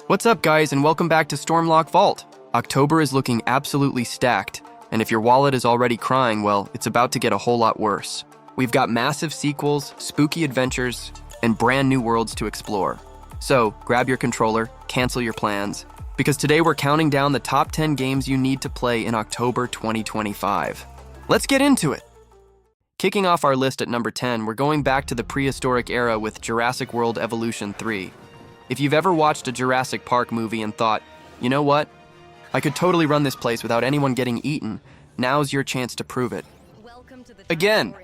What's up, guys, and welcome back to StormLock Vault. October is looking absolutely stacked, and if your wallet is already crying, well, it's about to get a whole lot worse. We've got massive sequels, spooky adventures, and brand new worlds to explore. So, grab your controller, cancel your plans, because today we're counting down the top 10 games you need to play in October 2025. Let's get into it! Kicking off our list at number 10, we're going back to the prehistoric era with Jurassic World Evolution 3. If you've ever watched a Jurassic Park movie and thought, you know what? I could totally run this place without anyone getting eaten, now's your chance to prove it. Again,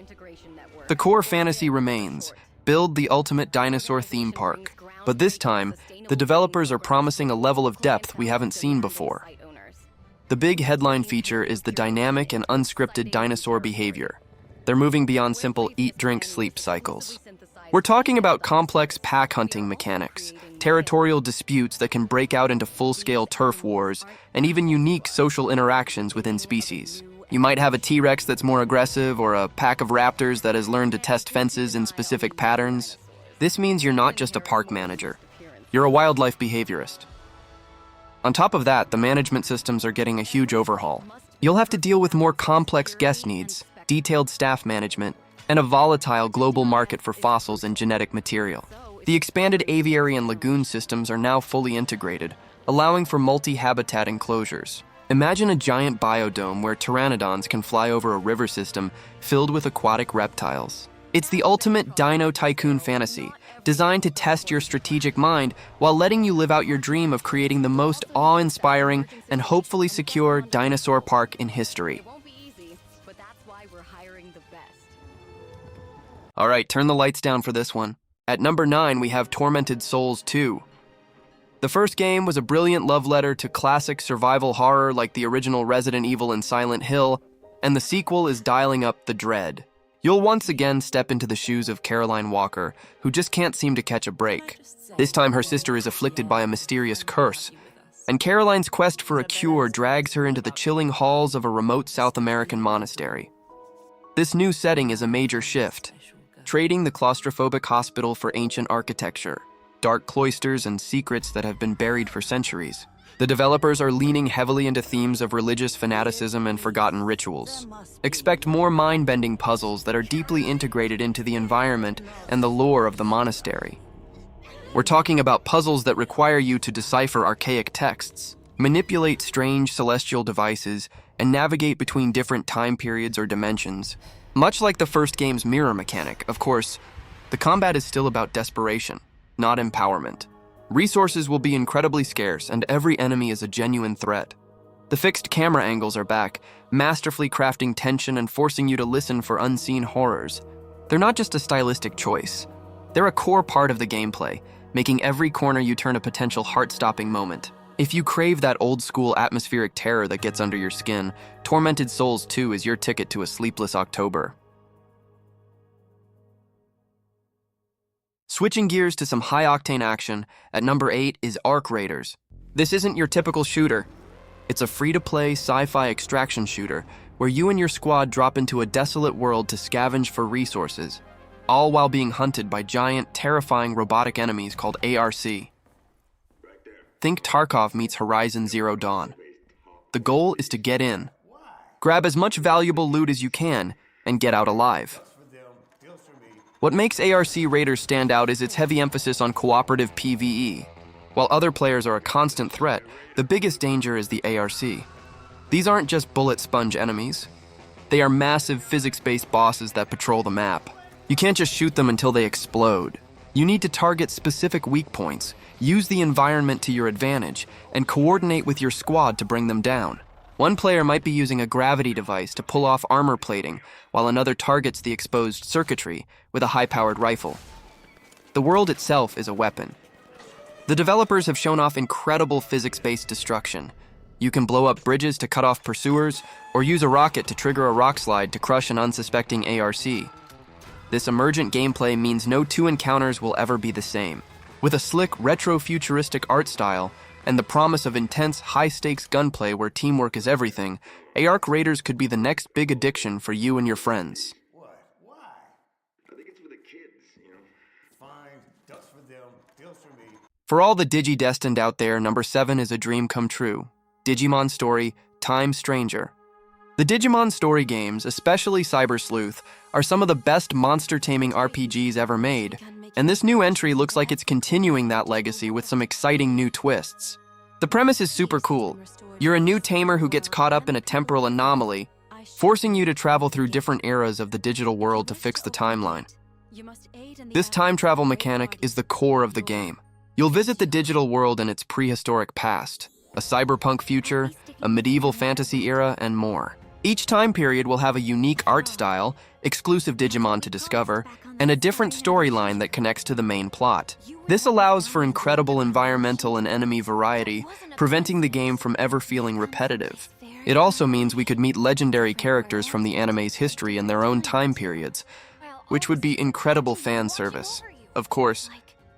the core fantasy remains, build the ultimate dinosaur theme park. But this time, the developers are promising a level of depth we haven't seen before. The big headline feature is the dynamic and unscripted dinosaur behavior. They're moving beyond simple eat, drink, sleep cycles. We're talking about complex pack hunting mechanics, territorial disputes that can break out into full-scale turf wars, and even unique social interactions within species. You might have a T-Rex that's more aggressive or a pack of raptors that has learned to test fences in specific patterns. This means you're not just a park manager. You're a wildlife behaviorist. On top of that, the management systems are getting a huge overhaul. You'll have to deal with more complex guest needs, detailed staff management, and a volatile global market for fossils and genetic material. The expanded aviary and lagoon systems are now fully integrated, allowing for multi-habitat enclosures. Imagine a giant biodome where pteranodons can fly over a river system filled with aquatic reptiles. It's the ultimate dino tycoon fantasy, designed to test your strategic mind while letting you live out your dream of creating the most awe-inspiring and hopefully secure dinosaur park in history. All right, turn the lights down for this one. At number 9, we have Tormented Souls 2. The first game was a brilliant love letter to classic survival horror like the original Resident Evil and Silent Hill, and the sequel is dialing up the dread. You'll once again step into the shoes of Caroline Walker, who just can't seem to catch a break. This time her sister is afflicted by a mysterious curse, and Caroline's quest for a cure drags her into the chilling halls of a remote South American monastery. This new setting is a major shift, trading the claustrophobic hospital for ancient architecture, dark cloisters, and secrets that have been buried for centuries. The developers are leaning heavily into themes of religious fanaticism and forgotten rituals. Expect more mind-bending puzzles that are deeply integrated into the environment and the lore of the monastery. We're talking about puzzles that require you to decipher archaic texts, manipulate strange celestial devices, and navigate between different time periods or dimensions. Much like the first game's mirror mechanic, of course, the combat is still about desperation, not empowerment. Resources will be incredibly scarce, and every enemy is a genuine threat. The fixed camera angles are back, masterfully crafting tension and forcing you to listen for unseen horrors. They're not just a stylistic choice. They're a core part of the gameplay, making every corner you turn a potential heart-stopping moment. If you crave that old-school atmospheric terror that gets under your skin, Tormented Souls 2 is your ticket to a sleepless October. Switching gears to some high-octane action, at number 8 is Arc Raiders. This isn't your typical shooter. It's a free-to-play sci-fi extraction shooter where you and your squad drop into a desolate world to scavenge for resources, all while being hunted by giant, terrifying robotic enemies called ARC. Think Tarkov meets Horizon Zero Dawn. The goal is to get in, grab as much valuable loot as you can, and get out alive. What makes ARC Raiders stand out is its heavy emphasis on cooperative PvE. While other players are a constant threat, the biggest danger is the ARC. These aren't just bullet sponge enemies. They are massive physics-based bosses that patrol the map. You can't just shoot them until they explode. You need to target specific weak points, use the environment to your advantage, and coordinate with your squad to bring them down. One player might be using a gravity device to pull off armor plating, while another targets the exposed circuitry with a high-powered rifle. The world itself is a weapon. The developers have shown off incredible physics-based destruction. You can blow up bridges to cut off pursuers, or use a rocket to trigger a rock slide to crush an unsuspecting ARC. This emergent gameplay means no two encounters will ever be the same. With a slick, retro-futuristic art style and the promise of intense, high-stakes gunplay where teamwork is everything, ARC Raiders could be the next big addiction for you and your friends. What? Why? I think it's for the kids, you know. Fine, ducks for them, deals for me. For all the Digi-destined out there, number 7 is a dream come true. Digimon Story, Time Stranger. The Digimon Story games, especially Cyber Sleuth, are some of the best monster-taming RPGs ever made, and this new entry looks like it's continuing that legacy with some exciting new twists. The premise is super cool. You're a new tamer who gets caught up in a temporal anomaly, forcing you to travel through different eras of the digital world to fix the timeline. This time travel mechanic is the core of the game. You'll visit the digital world in its prehistoric past, a cyberpunk future, a medieval fantasy era, and more. Each time period will have a unique art style, exclusive Digimon to discover, and a different storyline that connects to the main plot. This allows for incredible environmental and enemy variety, preventing the game from ever feeling repetitive. It also means we could meet legendary characters from the anime's history in their own time periods, which would be incredible fan service. Of course,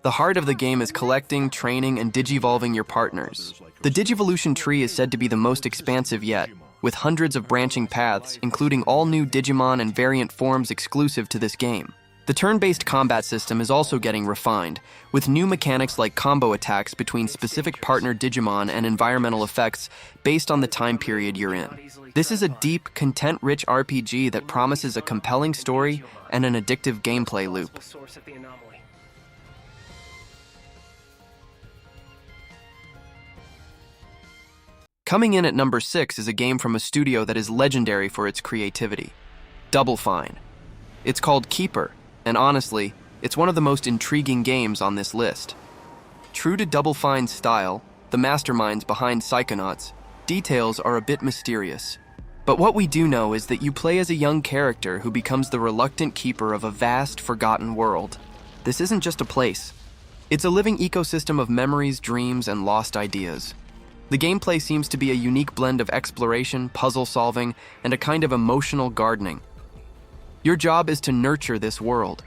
the heart of the game is collecting, training, and digivolving your partners. The Digivolution tree is said to be the most expansive yet, with hundreds of branching paths, including all new Digimon and variant forms exclusive to this game. The turn-based combat system is also getting refined, with new mechanics like combo attacks between specific partner Digimon and environmental effects based on the time period you're in. This is a deep, content-rich RPG that promises a compelling story and an addictive gameplay loop. Coming in at number 6 is a game from a studio that is legendary for its creativity, Double Fine. It's called Keeper, and honestly, it's one of the most intriguing games on this list. True to Double Fine's style, the masterminds behind Psychonauts, details are a bit mysterious. But what we do know is that you play as a young character who becomes the reluctant keeper of a vast, forgotten world. This isn't just a place. It's a living ecosystem of memories, dreams, and lost ideas. The gameplay seems to be a unique blend of exploration, puzzle solving, and a kind of emotional gardening. Your job is to nurture this world.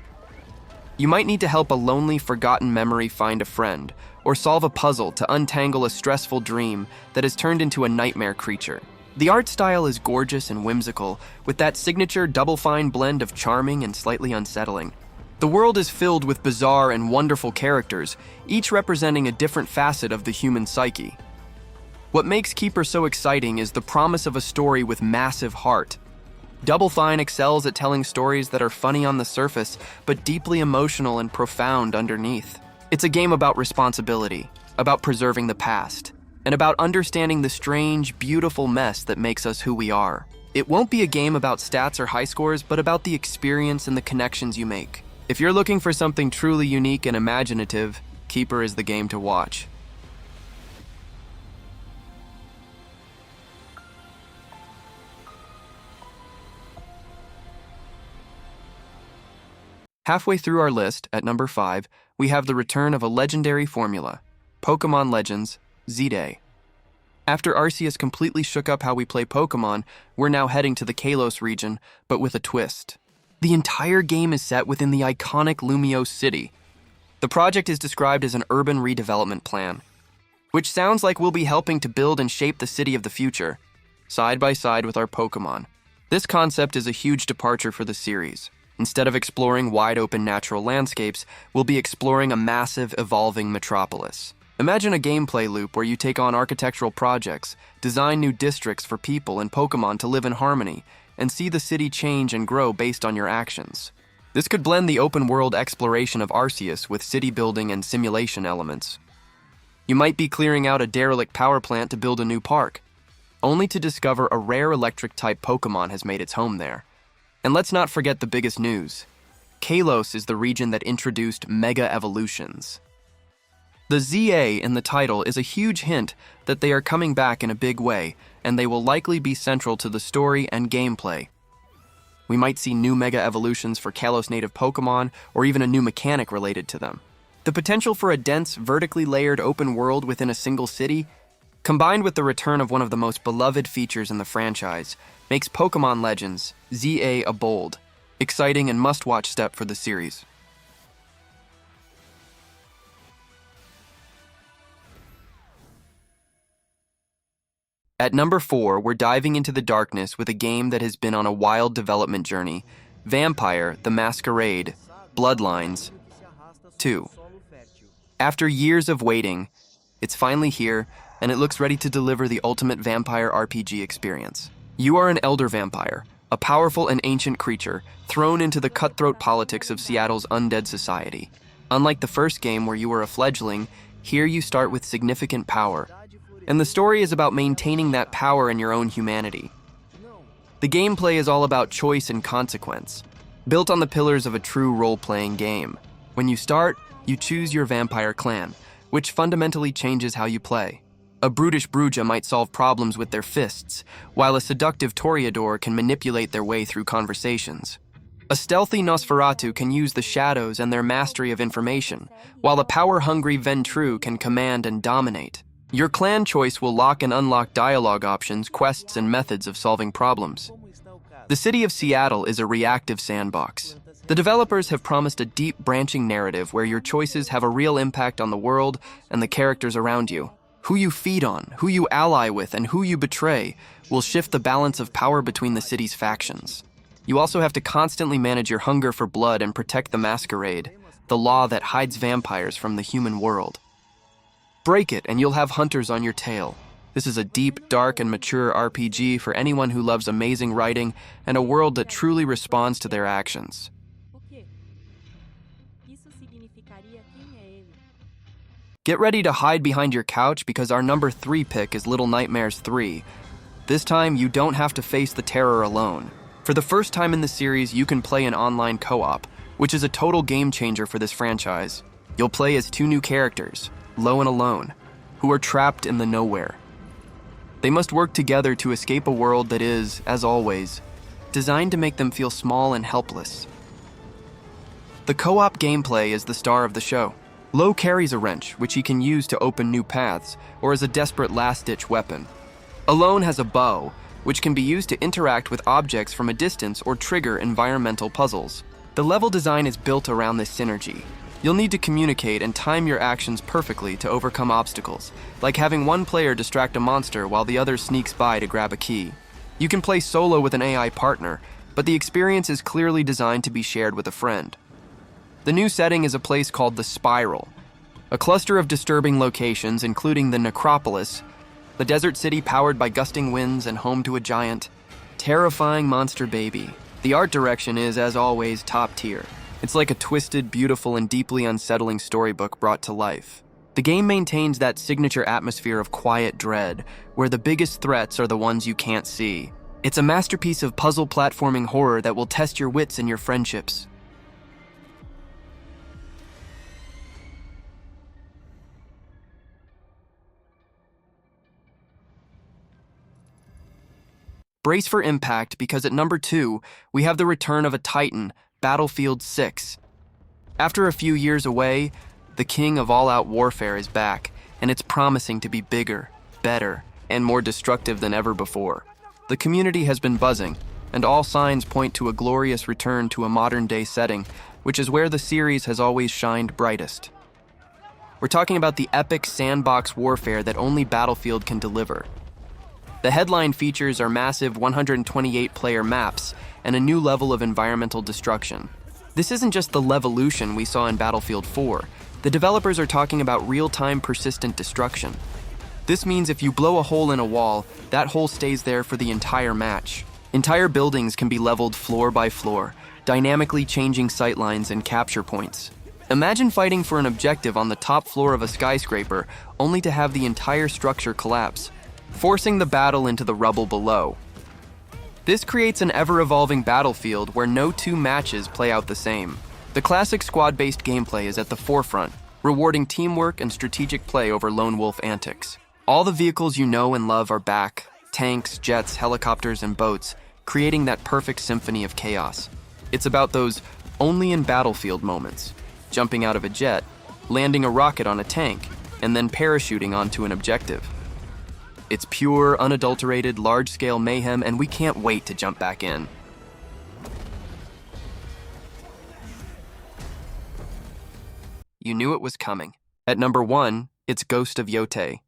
You might need to help a lonely, forgotten memory find a friend, or solve a puzzle to untangle a stressful dream that has turned into a nightmare creature. The art style is gorgeous and whimsical, with that signature Double Fine blend of charming and slightly unsettling. The world is filled with bizarre and wonderful characters, each representing a different facet of the human psyche. What makes Keeper so exciting is the promise of a story with massive heart. Double Fine excels at telling stories that are funny on the surface, but deeply emotional and profound underneath. It's a game about responsibility, about preserving the past, and about understanding the strange, beautiful mess that makes us who we are. It won't be a game about stats or high scores, but about the experience and the connections you make. If you're looking for something truly unique and imaginative, Keeper is the game to watch. Halfway through our list, at number 5, we have the return of a legendary formula, Pokémon Legends, Z-Day. After Arceus completely shook up how we play Pokémon, we're now heading to the Kalos region, but with a twist. The entire game is set within the iconic Lumiose City. The project is described as an urban redevelopment plan, which sounds like we'll be helping to build and shape the city of the future, side by side with our Pokémon. This concept is a huge departure for the series. Instead of exploring wide-open natural landscapes, we'll be exploring a massive, evolving metropolis. Imagine a gameplay loop where you take on architectural projects, design new districts for people and Pokémon to live in harmony, and see the city change and grow based on your actions. This could blend the open-world exploration of Arceus with city building and simulation elements. You might be clearing out a derelict power plant to build a new park, only to discover a rare electric-type Pokémon has made its home there. And let's not forget the biggest news. Kalos is the region that introduced Mega Evolutions. The ZA in the title is a huge hint that they are coming back in a big way, and they will likely be central to the story and gameplay. We might see new Mega Evolutions for Kalos native Pokémon, or even a new mechanic related to them. The potential for a dense, vertically layered open world within a single city, combined with the return of one of the most beloved features in the franchise, makes Pokémon Legends, ZA a bold, exciting, and must-watch step for the series. At number 4, we're diving into the darkness with a game that has been on a wild development journey, Vampire: The Masquerade, Bloodlines 2. After years of waiting, it's finally here, and it looks ready to deliver the ultimate vampire RPG experience. You are an elder vampire, a powerful and ancient creature thrown into the cutthroat politics of Seattle's undead society. Unlike the first game where you were a fledgling, here you start with significant power, and the story is about maintaining that power in your own humanity. The gameplay is all about choice and consequence, built on the pillars of a true role-playing game. When you start, you choose your vampire clan, which fundamentally changes how you play. A brutish Bruja might solve problems with their fists, while a seductive Toreador can manipulate their way through conversations. A stealthy Nosferatu can use the shadows and their mastery of information, while a power-hungry Ventru can command and dominate. Your clan choice will lock and unlock dialogue options, quests, and methods of solving problems. The city of Seattle is a reactive sandbox. The developers have promised a deep, branching narrative where your choices have a real impact on the world and the characters around you. Who you feed on, who you ally with, and who you betray will shift the balance of power between the city's factions. You also have to constantly manage your hunger for blood and protect the Masquerade, the law that hides vampires from the human world. Break it and you'll have hunters on your tail. This is a deep, dark, and mature RPG for anyone who loves amazing writing and a world that truly responds to their actions. Get ready to hide behind your couch because our number 3 pick is Little Nightmares 3. This time, you don't have to face the terror alone. For the first time in the series, you can play an online co-op, which is a total game changer for this franchise. You'll play as 2 new characters, Lo and Alone, who are trapped in the nowhere. They must work together to escape a world that is, as always, designed to make them feel small and helpless. The co-op gameplay is the star of the show. Lo carries a wrench, which he can use to open new paths, or as a desperate last-ditch weapon. Alone has a bow, which can be used to interact with objects from a distance or trigger environmental puzzles. The level design is built around this synergy. You'll need to communicate and time your actions perfectly to overcome obstacles, like having one player distract a monster while the other sneaks by to grab a key. You can play solo with an AI partner, but the experience is clearly designed to be shared with a friend. The new setting is a place called the Spiral, a cluster of disturbing locations including the Necropolis, the desert city powered by gusting winds and home to a giant, terrifying monster baby. The art direction is, as always, top tier. It's like a twisted, beautiful, and deeply unsettling storybook brought to life. The game maintains that signature atmosphere of quiet dread, where the biggest threats are the ones you can't see. It's a masterpiece of puzzle platforming horror that will test your wits and your friendships. Brace for impact because at number 2, we have the return of a titan, Battlefield 6. After a few years away, the king of all-out warfare is back, and it's promising to be bigger, better, and more destructive than ever before. The community has been buzzing, and all signs point to a glorious return to a modern-day setting, which is where the series has always shined brightest. We're talking about the epic sandbox warfare that only Battlefield can deliver. The headline features are massive 128-player maps and a new level of environmental destruction. This isn't just the levolution we saw in Battlefield 4. The developers are talking about real-time persistent destruction. This means if you blow a hole in a wall, that hole stays there for the entire match. Entire buildings can be leveled floor by floor, dynamically changing sightlines and capture points. Imagine fighting for an objective on the top floor of a skyscraper, only to have the entire structure collapse, forcing the battle into the rubble below. This creates an ever-evolving battlefield where no 2 matches play out the same. The classic squad-based gameplay is at the forefront, rewarding teamwork and strategic play over lone wolf antics. All the vehicles you know and love are back: tanks, jets, helicopters, and boats, creating that perfect symphony of chaos. It's about those only-in-Battlefield moments: jumping out of a jet, landing a rocket on a tank, and then parachuting onto an objective. It's pure, unadulterated, large-scale mayhem, and we can't wait to jump back in. You knew it was coming. At number 1, it's Ghost of Yotei.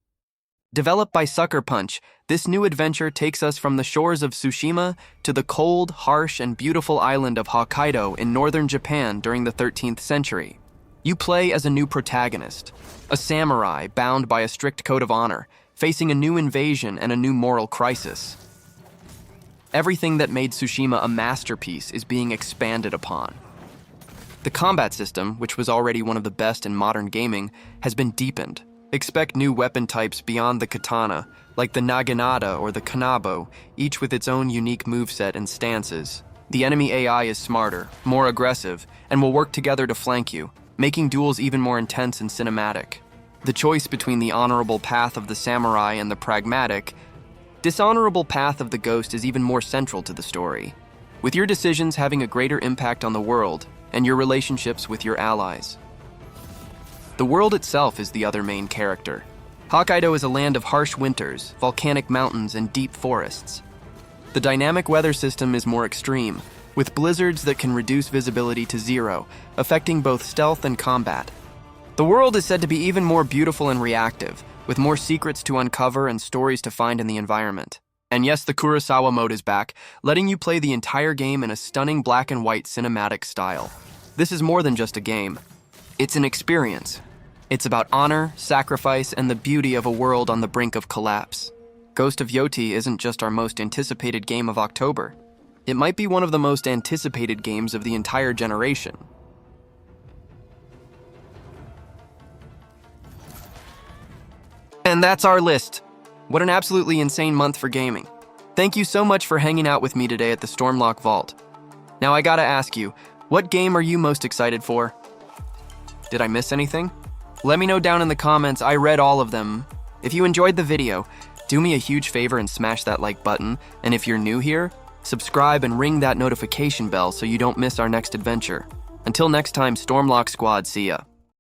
Developed by Sucker Punch, this new adventure takes us from the shores of Tsushima to the cold, harsh, and beautiful island of Hokkaido in northern Japan during the 13th century. You play as a new protagonist, a samurai bound by a strict code of honor, facing a new invasion and a new moral crisis. Everything that made Tsushima a masterpiece is being expanded upon. The combat system, which was already one of the best in modern gaming, has been deepened. Expect new weapon types beyond the katana, like the naginata or the kanabo, each with its own unique moveset and stances. The enemy AI is smarter, more aggressive, and will work together to flank you, making duels even more intense and cinematic. The choice between the honorable path of the samurai and the pragmatic, dishonorable path of the ghost is even more central to the story, with your decisions having a greater impact on the world and your relationships with your allies. The world itself is the other main character. Hokkaido is a land of harsh winters, volcanic mountains, and deep forests. The dynamic weather system is more extreme, with blizzards that can reduce visibility to zero, affecting both stealth and combat. The world is said to be even more beautiful and reactive, with more secrets to uncover and stories to find in the environment. And yes, the Kurosawa mode is back, letting you play the entire game in a stunning black and white cinematic style. This is more than just a game. It's an experience. It's about honor, sacrifice, and the beauty of a world on the brink of collapse. Ghost of Yotei isn't just our most anticipated game of October. It might be one of the most anticipated games of the entire generation. And that's our list. What an absolutely insane month for gaming. Thank you so much for hanging out with me today at the StormLock Vault. Now I gotta ask you, what game are you most excited for? Did I miss anything? Let me know down in the comments. I read all of them. If you enjoyed the video, do me a huge favor and smash that like button. And if you're new here, subscribe and ring that notification bell so you don't miss our next adventure. Until next time, StormLock Squad, see ya.